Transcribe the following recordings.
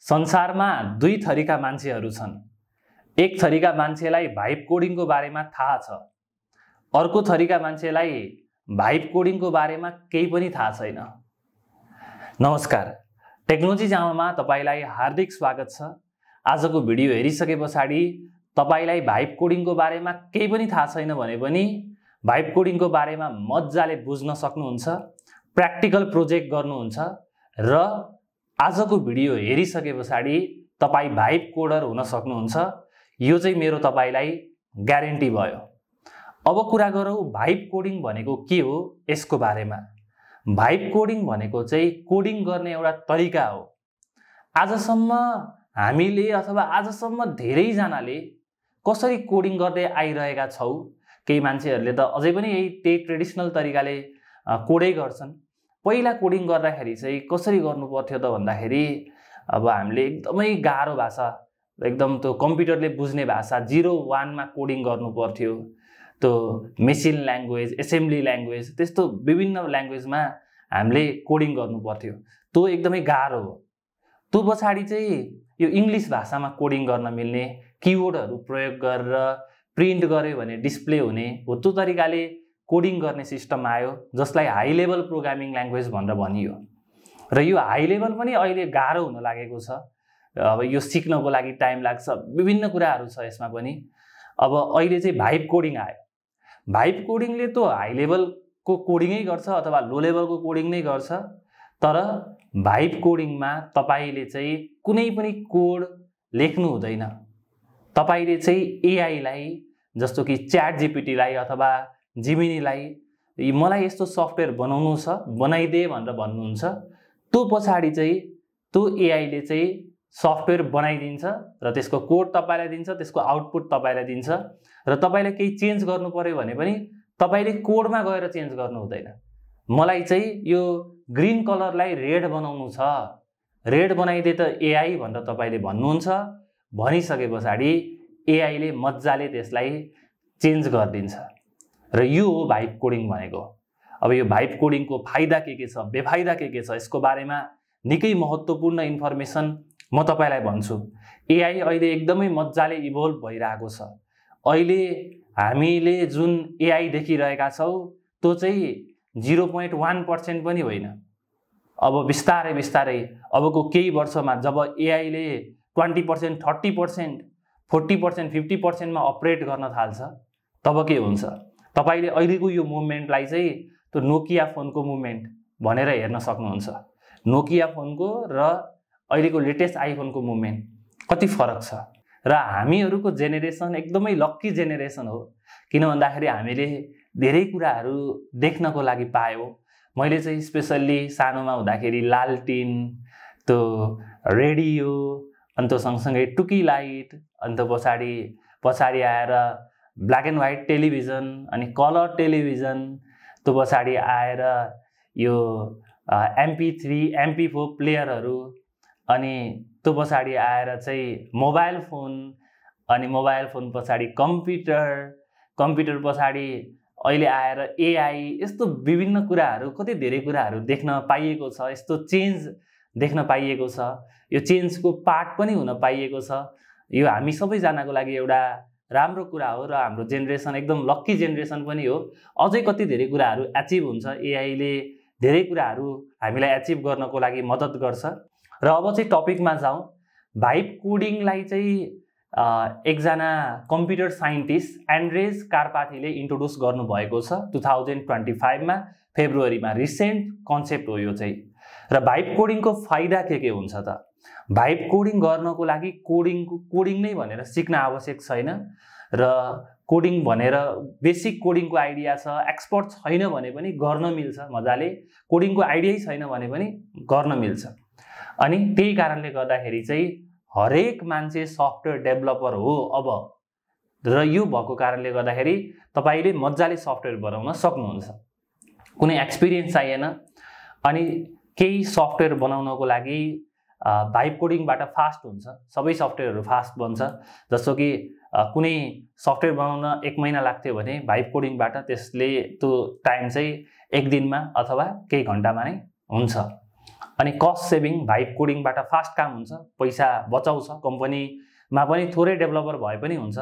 संसारमा दुई थरीका मान्छेहरू छन्। एक थरीका मान्छेलाई भाइब कोडिङको बारेमा थाहा छ, अर्को थरीका मान्छेलाई भाइब कोडिङको बारेमा केही पनि थाहा छैन। नमस्कार, टेक्नोलोजी जामामा तपाईलाई हार्दिक स्वागत छ। आजको भिडियो हेरिसके पछाडि तपाईलाई भाइब कोडिङको बारेमा केही पनि थाहा छैन भने पनि भाइब कोडिङको बारेमा मज्जाले बुझ्न सक्नुहुन्छ, प्र्याक्टिकल प्रोजेक्ट गर्नुहुन्छ र आजको भिडियो हेरिसके पछाडि तपाई भाइब कोडर हुन सक्नुहुन्छ। यो चाहिँ मेरो तपाईलाई ग्यारेन्टी भयो। अब कुरा गरौँ भाइब कोडिङ भनेको के हो यसको बारेमा। भाइब कोडिङ भनेको चाहिँ कोडिङ गर्ने एउटा तरिका हो। आजसम्म हामीले अथवा आजसम्म धेरैजनाले कसरी कोडिङ गर्दै आइरहेका छौं। केही मान्छेहरूले त अझै पनि त्यही ट्रेडिसनल तरिकाले कोडै गर्छन्। पहिला कोडिङ गर्दाखेरि चाहिँ कसरी गर्नु पर्थ्यो त भन्दाखेरि अब हामीले एकदमै गाह्रो भाषा, एकदम त्यो कम्प्युटरले बुझ्ने भाषा 01 मा कोडिङ गर्नु पर्थ्यो। त्यो मेसिन ल्याङ्ग्वेज, एसेम्ब्ली ल्याङ्ग्वेज, त्यस्तो विभिन्न ल्याङ्ग्वेजमा हामीले कोडिङ गर्नु पर्थ्यो। त्यो एकदमै गाह्रो हो। त्यो पछाडि चाहिँ यो इङ्ग्लिस भाषामा कोडिङ गर्न मिल्ने, किवर्डहरू प्रयोग गरेर प्रिन्ट गर्यो भने डिस्प्ले हुने हो, त्यो तरिकाले कोडिङ गर्ने सिस्टम आयो, जसलाई हाई लेभल प्रोग्रामिङ ल्याङ्ग्वेज भनेर भनियो। र यो हाई लेभल पनि अहिले गाह्रो हुन लागेको छ। अब यो सिक्नको लागि टाइम लाग्छ, विभिन्न कुराहरू छ यसमा पनि। अब अहिले चाहिँ भाइब कोडिङ आयो। भाइब कोडिङले त हाई लेभलको कोडिङै गर्छ अथवा लो लेभलको कोडिङ नै गर्छ, तर भाइब कोडिङमा तपाईले चाहिँ कुनै पनि कोड लेख्नु हुँदैन। तपाईले चाहिँ एआईलाई, जस्तो कि च्याट जीपीटीलाई अथवा जिमिनीलाई मलाई यस्तो सफ्टवेयर बनाउनु छ, बनाइदे भनेर भन्नुहुन्छ। त्यो पछाडि चाहिँ त्यो एआईले चाहिँ सफ्टवेयर बनाइदिन्छ र त्यसको कोड तपाईलाई दिन्छ, त्यसको आउटपुट तपाईलाई दिन्छ। र तपाईले केही चेन्ज गर्नु पर्यो भने पनि तपाईले कोडमा गएर चेन्ज गर्नु हुँदैन। मलाई चाहिँ यो ग्रीन कलरलाई रेड बनाउनु छ, रेड बनाइदे त एआई भनेर तपाईले भन्नुहुन्छ। भनिसके पछाडि एआईले मज्जाले त्यसलाई चेन्ज गरिदिन्छ। र यो हो भाइब कोडिङ भनेको। अब यो भाइब कोडिङको फाइदा के छ, बेफाइदा के छ, यसको बारेमा निकै महत्त्वपूर्ण इन्फर्मेसन म तपाईलाई भन्छु। एआई अहिले एकदमै मज्जाले इभोल्भ भइरहेको छ। अहिले हामीले जुन एआई देखिरहेका छौं त्यो चाहिँ 0.1% पनि होइन। अब बिस्तारै बिस्तारै अबको केही वर्षमा जब एआईले 20%, 30%, 40%, 50% मा अपरेट गर्न थाल्छ, तब के हुन्छ? तपाईले अहिलेको यो मुभमेन्टलाई चाहिँ त्यो नोकिया फोनको मुभमेन्ट भनेर हेर्न सक्नुहुन्छ। नोकिया फोनको र अहिलेको लेटेस्ट आइफोनको मुभमेन्ट कति फरक छ। र हामीहरूको जेनेरेसन एकदमै लक्की जेनेरेसन हो, किन भन्दाखेरि हामीले धेरै कुराहरू देख्नको लागि पायौं। मैले चाहिँ स्पेसल्ली सानोमा हुँदाखेरि लालटिन, त्यो रेडियो, अनि त्यो सँगसँगै टुकी लाइट, अनि त्यो पछाडि आएर ब्ल्याक एन्ड व्हाइट टेलिभिजन, अनि कलर टेलिभिजन, त्यो पछाडि आएर यो MP3, MP4 प्लेयरहरू, अनि त्यो पछाडि आएर चाहिँ मोबाइल फोन, अनि मोबाइल फोन पछाडि कम्प्युटर पछाडि अहिले आएर एआई, यस्तो विभिन्न कुराहरू, कति धेरै कुराहरू देख्न पाइएको छ। यस्तो चेन्ज देख्न पाइएको छ। यो चेन्जको पार्ट पनि हुन पाइएको छ। यो हामी सबैजनाको लागि एउटा राम्रो कुरा हो र हाम्रो जेनेरेसन एकदम लक्की जेनेरेसन पनि हो। अझै कति धेरै कुराहरू एचिभ हुन्छ। एआईले धेरै कुराहरू हामीलाई एचिभ गर्नको लागि मद्दत गर्छ। र अब चाहिँ टपिकमा जाउँ। भाइब कोडिङलाई चाहिँ एकजना कम्प्युटर साइन्टिस्ट एन्ड्रेज कार्पाथीले इन्ट्रोड्युस गर्नुभएको छ 2025 मा फेब्रुअरीमा। रिसेन्ट कन्सेप्ट हो यो चाहिँ। र भाइब कोडिङको फाइदा के हुन्छ त? भाइब कोडिङ गर्नको लागि कोडिङ नै भनेर सिक्न आवश्यक छैन। र कोडिङ भनेर बेसिक कोडिङको आइडिया छ, एक्सपर्ट छैन भने पनि गर्न मिल्छ मजाले। कोडिङको आइडियै छैन भने पनि गर्न मिल्छ। अनि त्यही कारणले गर्दाखेरि चाहिँ हरेक मान्छे सफ्टवेयर डेभलपर हो अब। र यो भएको कारणले गर्दाखेरि तपाईले मज्जाले सफ्टवेयर बनाउन सक्नुहुन्छ। कुनै एक्सपिरियन्स चाहिएन। अनि केही सफ्टवेयर बनाउनको लागि भाइब कोडिङबाट फास्ट हुन्छ। सबै सफ्टवेयरहरू फास्ट बन्छ। जस्तो कि कुनै सफ्टवेयर बनाउन 1 महिना लाग्थ्यो भने भाइब कोडिङबाट त्यसले त्यो टाइम चाहिँ 1 दिनमा अथवा केही घण्टामा नै हुन्छ। अनि कस्ट सेभिङ, भाइब कोडिङबाट फास्ट काम हुन्छ, पैसा बचाउँछ, कम्पनीमा पनि थोरै डेभलपर भए पनि हुन्छ,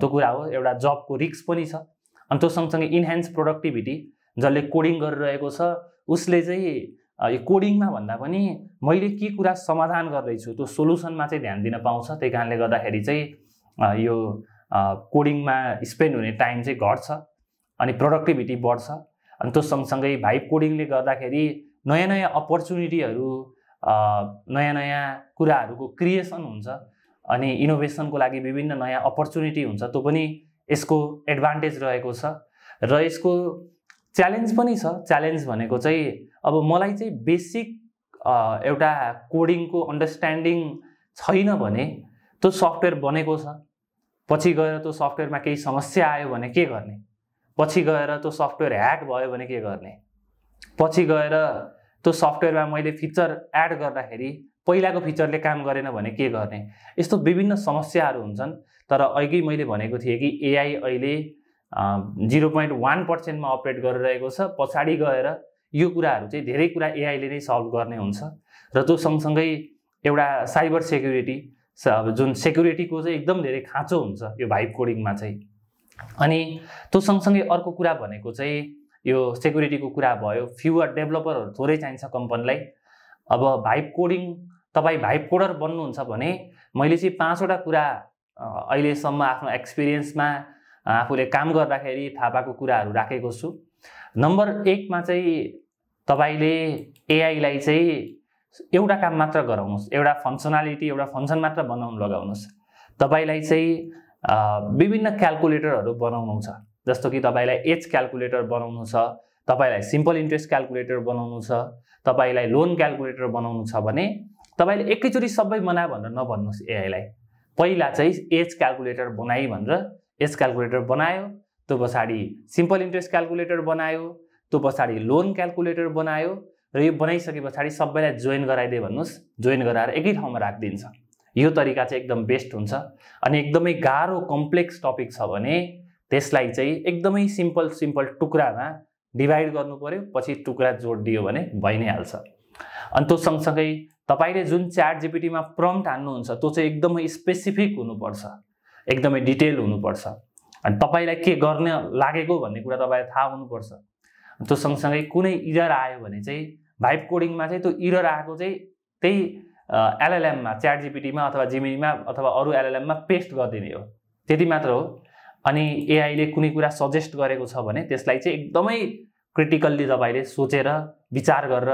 त्यो कुरा हो। एउटा जबको रिस्क पनि छ। अनि त्यो सँगसँगै इन्हान्स प्रोडक्टिभिटी, जसले कोडिङ गरिरहेको छ उसले चाहिँ यो कोडिङमा भन्दा पनि मैले के कुरा समाधान गर्दैछु त्यो सोलुसनमा चाहिँ ध्यान दिन पाउँछ। त्यही कारणले गर्दाखेरि चाहिँ यो कोडिङमा स्पेन्ड हुने टाइम चाहिँ घट्छ अनि प्रोडक्टिभिटी बढ्छ। अनि त्यो सँगसँगै भाइब कोडिङले गर्दाखेरि नयाँ नयाँ अपर्च्युनिटीहरू, नयाँ नयाँ कुराहरूको क्रिएसन हुन्छ अनि इनोभेसनको लागि विभिन्न नयाँ अपर्च्युनिटी हुन्छ। त्यो पनि यसको एडभान्टेज रहेको छ। र यसको च्यालेन्ज पनि छ। च्यालेन्ज भनेको चाहिँ अब मलाई चाहिँ बेसिक एउटा कोडिङको अन्डरस्ट्यान्डिङ छैन भने त्यो सफ्टवेयर बनेको छ, पछि गएर त्यो सफ्टवेयरमा केही समस्या आयो भने के गर्ने, पछि गएर त्यो सफ्टवेयर ह्याक भयो भने के गर्ने, पछि गएर त्यो सफ्टवेयरमा मैले फिचर एड गर्दाखेरि पहिलाको फिचरले काम गरेन भने के गर्ने, यस्तो विभिन्न समस्याहरू हुन्छन्। तर अघि मैले भनेको थिएँ कि एआई अहिले 0.1% मा अपरेट गरिरहेको छ। पछाडि गएर यो कुराहरू चाहिँ धेरै कुरा एआईले नै सल्भ गर्ने हुन्छ। र त्यो सँगसँगै एउटा साइबर सेक्युरिटी, जुन सेक्युरिटीको चाहिँ एकदम धेरै खाँचो हुन्छ यो भाइब कोडिङमा चाहिँ। अनि त्यो सँगसँगै अर्को कुरा भनेको चाहिँ यो सेक्युरिटीको कुरा भयो, फ्युअर डेभलपरहरू थोरै चाहिन्छ कम्पनीलाई। अब भाइब कोडिङ तपाईँ भाइब कोडर बन्नुहुन्छ भने मैले चाहिँ 5वटा कुरा अहिलेसम्म आफ्नो एक्सपिरियन्समा आफूले काम गर्दाखेरि थाहा पाएको कुराहरू राखेको छु। नम्बर 1 मा चाहिँ तपाईँले एआईलाई चाहिँ एउटा काम मात्र गराउनुहोस्, एउटा फङ्सनालिटी, एउटा फङ्सन मात्र बनाउनु लगाउनुहोस्। तपाईँलाई चाहिँ विभिन्न क्यालकुलेटरहरू बनाउनु छ, जस्तो कि तपाईँलाई एज क्यालकुलेटर बनाउनु छ, तपाईँलाई सिम्पल इन्ट्रेस्ट क्यालकुलेटर बनाउनु छ, तपाईँलाई लोन क्यालकुलेटर बनाउनु छ भने तपाईँले एकैचोटि सबै बना भनेर नभन्नुहोस् एआईलाई। पहिला चाहिँ एज क्यालकुलेटर बनाई भनेर एज क्यालकुलेटर बनायो, त्यो पछाडि सिम्पल इन्ट्रेस्ट क्यालकुलेटर बनायो, त्यो पछाडि लोन क्यालकुलेटर बनायो, र यो बनाइसके पछाडि सबैलाई जोइन गराइदिए भन्नुहोस्, जोइन गराएर एकै ठाउँमा राखिदिन्छ। यो तरिका चाहिँ एकदम बेस्ट हुन्छ। अनि एकदमै गाह्रो कम्प्लेक्स टपिक छ भने त्यसलाई चाहिँ एकदमै सिम्पल टुक्रामा डिभाइड गर्नु पर्यो, पछि टुक्रा जोड दियो भने भइ नै हाल्छ। अनि त्यो सँगसँगै तपाईँले जुन च्याट जीपीटीमा प्रम्प्ट हान्नुहुन्छ त्यो चाहिँ एकदमै स्पेसिफिक हुनुपर्छ, एकदमै डिटेल हुनुपर्छ। अनि तपाईँलाई के गर्न लागेको भन्ने कुरा तपाईँलाई थाहा हुनुपर्छ। त्यो सँगसँगै कुनै इरर आयो भने चाहिँ भाइब कोडिङमा चाहिँ त्यो इरर आएको चाहिँ त्यही एलएलएममा, च्याट जीपीटीमा अथवा जिमिनीमा अथवा अरू एलएलएममा पेस्ट गरिदिने हो, त्यति मात्र हो। अनि एआईले कुनै कुरा सजेस्ट गरेको छ भने त्यसलाई चाहिँ एकदमै क्रिटिकल्ली तपाईँले सोचेर विचार गरेर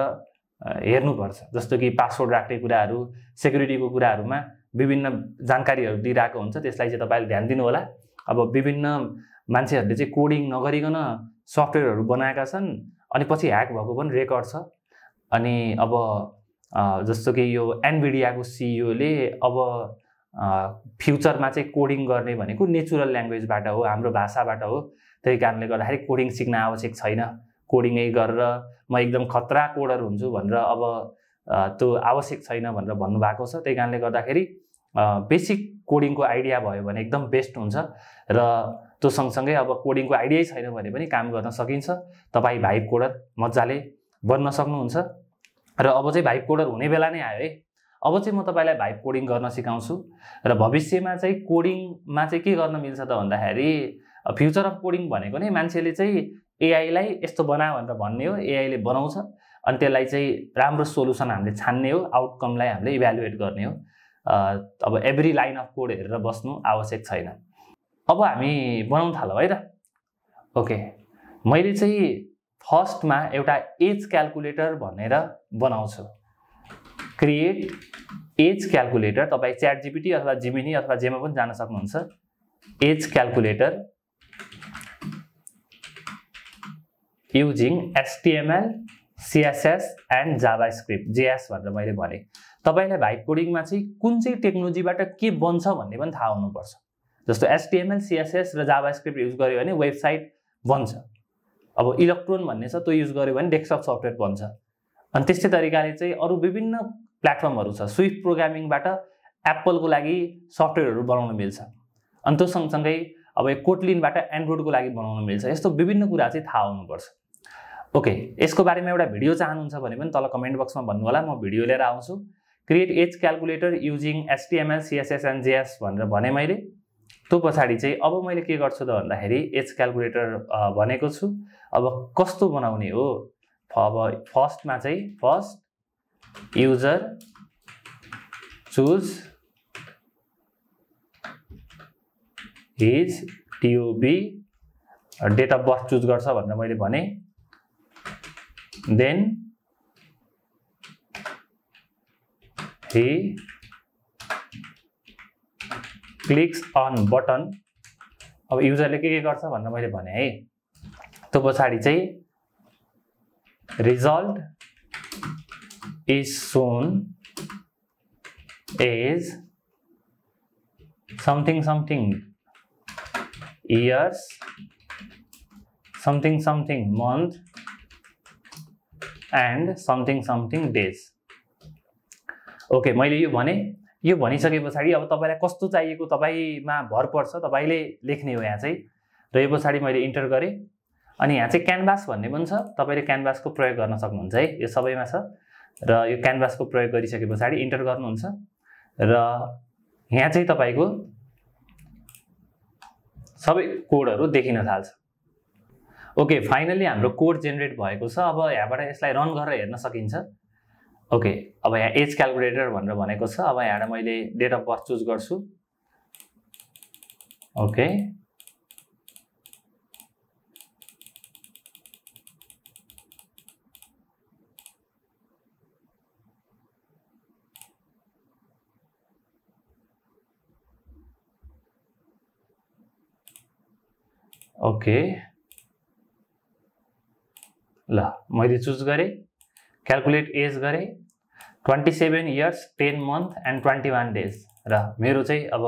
हेर्नुपर्छ। जस्तो कि पासवर्ड राख्ने कुराहरू, सेक्युरिटीको कुराहरूमा विभिन्न जानकारीहरू दिइरहेको हुन्छ, त्यसलाई चाहिँ तपाईँले ध्यान दिनु होला। अब विभिन्न मान्छेहरूले चाहिँ कोडिङ नगरिकन सफ्टवेयरहरू बनाएका छन् अनि पछि ह्याक भएको पनि रेकर्ड छ। अनि अब जस्तो कि यो एनभिडियाको सिइओले अब फ्युचरमा चाहिँ कोडिङ गर्ने भनेको नेचुरल ल्याङ्ग्वेजबाट हो, हाम्रो भाषाबाट हो, त्यही कारणले गर्दाखेरि कोडिङ सिक्न आवश्यक छैन, कोडिङै गरेर म एकदम खतरा कोडर हुन्छु भनेर अब त्यो आवश्यक छैन भनेर भन्नुभएको छ। त्यही कारणले गर्दाखेरि बेसिक कोडिङको आइडिया भयो भने एकदम बेस्ट हुन्छ। र त्यो सँगसँगै अब कोडिङको आइडियै छैन भने पनि काम गर्न सकिन्छ। तपाईँ भाइब कोडर मजाले बन्न सक्नुहुन्छ। र अब चाहिँ भाइब कोडर हुने बेला नै आयो है। अब चाहिँ म तपाईँलाई भाइब कोडिङ गर्न सिकाउँछु। र भविष्यमा चाहिँ कोडिङमा चाहिँ के गर्न मिल्छ त भन्दाखेरि फ्युचर अफ कोडिङ भनेको नै मान्छेले चाहिँ एआईलाई यस्तो बना भनेर भन्ने हो, एआईले बनाउँछ अनि त्यसलाई चाहिँ राम्रो सोलुसन हामीले छान्ने हो, आउटकमलाई हामीले इभ्यालुएट गर्ने हो। अब एभ्री लाइन अफ कोड हेरेर बस्नु आवश्यक छैन। अब हामी बनाउन थालौँ है त। ओके, मैले चाहिँ फर्स्टमा एउटा एज क्यालकुलेटर भनेर बनाउँछु। क्रिएट एज क्यालकुलेटर, तपाईँ च्याट जीपीटी अथवा जिमिनी अथवा जेमा पनि जान सक्नुहुन्छ। Age calculator using HTML, CSS and JavaScript, JS भनेर मैले भने। तपाईँलाई भाइब कोडिङमा चाहिँ कुन चाहिँ टेक्नोलोजीबाट के बन्छ भन्ने पनि थाहा हुनुपर्छ। जस्तो HTML, CSS र जाभास्क्रिप्ट युज गर्यो भने वेबसाइट बन्छ। अब इलेक्ट्रोन भन्ने छ, त्यो युज गर्यो भने डेस्कटप सफ्टवेयर बन्छ। अनि त्यस्तै तरिकाले चाहिँ अरू विभिन्न प्लेटफर्महरू छ। स्विफ्ट प्रोग्रामिङबाट एप्पलको लागि सफ्टवेयरहरू बनाउन मिल्छ। अनि त्यो सँगसँगै अब कोटलिनबाट एन्ड्रोइडको लागि बनाउन मिल्छ। यस्तो विभिन्न कुरा चाहिँ थाहा हुनुपर्छ। ओके, यसको बारेमा एउटा भिडियो चाहनुहुन्छ भने पनि तल कमेन्ट बक्समा भन्नु होला, म भिडियो लिएर आउँछु। Create age calculator using HTML CSS and JS भनेर भने मैले। त्यो पछाडि चाहिँ अब मैले के गर्छु त भन्दाखेरि एज क्याल्कुलेटर भनेको छु। अब कस्तो बनाउने हो, अब फर्स्टमा चाहिँ first user choose his TOB date of birth choose गर्छ भनेर मैले भने। Then he clicks on button. अब युजरले के गर्छ भनेर मैले भने है। त्यो पछाडि चाहिँ result is shown as something something years something something month and something something days. Okay, मैले यो भने, यो भनिसके पछाडि अब तपाईँलाई कस्तो चाहिएको तपाईँमा भर पर्छ, तपाईँले लेख्ने हो यहाँ चाहिँ। र यो पछाडि मैले इन्टर गरेँ। अनि यहाँ चाहिँ क्यानभास भन्ने पनि छ, तपाईँले क्यानभासको प्रयोग गर्न सक्नुहुन्छ है, यो सबैमा छ। र यो क्यानभासको प्रयोग गरिसके पछाडि इन्टर गर्नुहुन्छ र यहाँ चाहिँ तपाईँको सबै कोडहरू देखिन थाल्छ। ओके, फाइनली हाम्रो कोड जेनेरेट भएको छ। अब यहाँबाट यसलाई रन गरेर हेर्न सकिन्छ। ओके, अब यहाँ एज क्याल्कुलेटर भनेर भनेको छ। अब यहाँबाट मैले डेट अफ बर्थ चुज गर्छु। ओके, ओके, ल मैले चुज गरेँ, क्याल्कुलेट एज गरेँ, 27 इयर्स 10 मन्थ एन्ड 21 डेज। र मेरो चाहिँ अब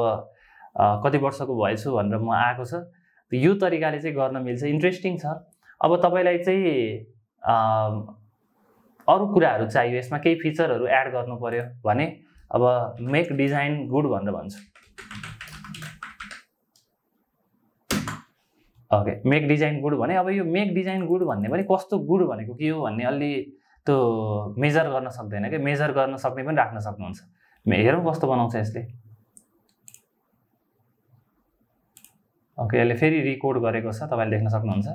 कति वर्षको भएछु भनेर म आएको छ। यो तरिकाले चाहिँ गर्न मिल्छ, इन्ट्रेस्टिङ छ। अब तपाईँलाई चाहिँ अरू कुराहरू चाहियो, यसमा केही फिचरहरू एड गर्नु पर्यो भने अब मेक डिजाइन गुड भनेर भन्छु। ओके, मेक डिजाइन गुड भने अब यो मेक डिजाइन गुड भन्ने पनि कस्तो गुड भनेको के हो भन्ने अलि त्यो मेजर गर्न सक्दैन कि, मेजर गर्न सक्ने पनि राख्न सक्नुहुन्छ। हेरौँ कस्तो बनाउँछ यसले। ओके, यसले फेरि रिकोड गरेको छ, तपाईँले देख्न सक्नुहुन्छ।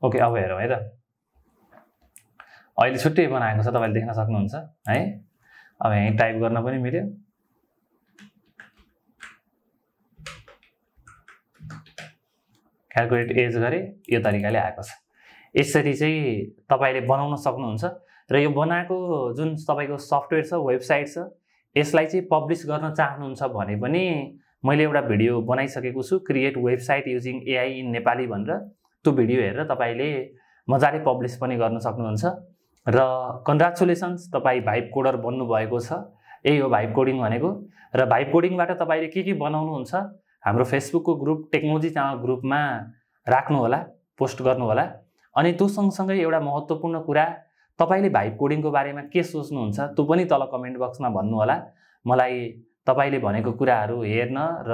ओके, अब हेरौँ है त, अहिले छुट्टै बनाएको छ, तपाईँले देख्न सक्नुहुन्छ है। अब यहीँ टाइप गर्न पनि मिल्यो। क्याल्कुलेट एज गरे, यो तरिकाले आएको छ। यसरी चाहिँ तपाईँले बनाउन सक्नुहुन्छ। र यो बनाएको जुन तपाईँको सफ्टवेयर छ, वेबसाइट छ, यसलाई चाहिँ पब्लिस गर्न चाहनुहुन्छ भने पनि मैले एउटा भिडियो बनाइसकेको छु, create website using AI in Nepali भनेर। त्यो भिडियो हेरेर तपाईँले मजाले पब्लिस पनि गर्न सक्नुहुन्छ। र कन्ग्रेचुलेसन्स, तपाईँ भाइब कोडर बन्नुभएको छ। यही हो भाइब कोडिङ भनेको। र भाइब कोडिङबाट तपाईँले के बनाउनुहुन्छ हाम्रो फेसबुकको ग्रुप टेक्नोलोजी च्यानल ग्रुपमा राख्नु होला, पोस्ट गर्नु होला। अनि त्यो सँगसँगै एउटा महत्त्वपूर्ण कुरा, तपाईँले भाइब कोडिङको बारेमा के सोच्नुहुन्छ त्यो पनि तल कमेन्ट बक्समा भन्नु होला। मलाई तपाईँले भनेको कुराहरू हेर्न र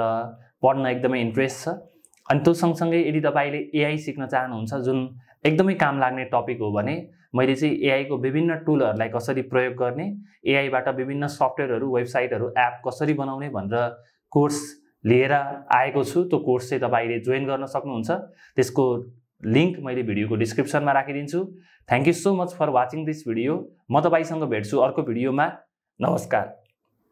पढ्न एकदमै इन्ट्रेस्ट छ। अनि त्यो सँगसँगै यदि तपाईँले AI सिक्न चाहनुहुन्छ, जुन एकदमै काम लाग्ने टपिक हो भने मैले चाहिँ AI को विभिन्न टुलहरूलाई कसरी प्रयोग गर्ने, AI बाट विभिन्न सफ्टवेयरहरू, वेबसाइटहरू, एप कसरी बनाउने भनेर कोर्स लिएर आएको छु। त्यो कोर्स चाहिँ तपाईँले जोइन गर्न सक्नुहुन्छ। त्यसको लिंक मैले भिडियोको डिस्क्रिप्सनमा राखिदिन्छु। Thank you so much for watching this video. म तपाईँसँग भेट्छु अर्को भिडियोमा। नमस्कार।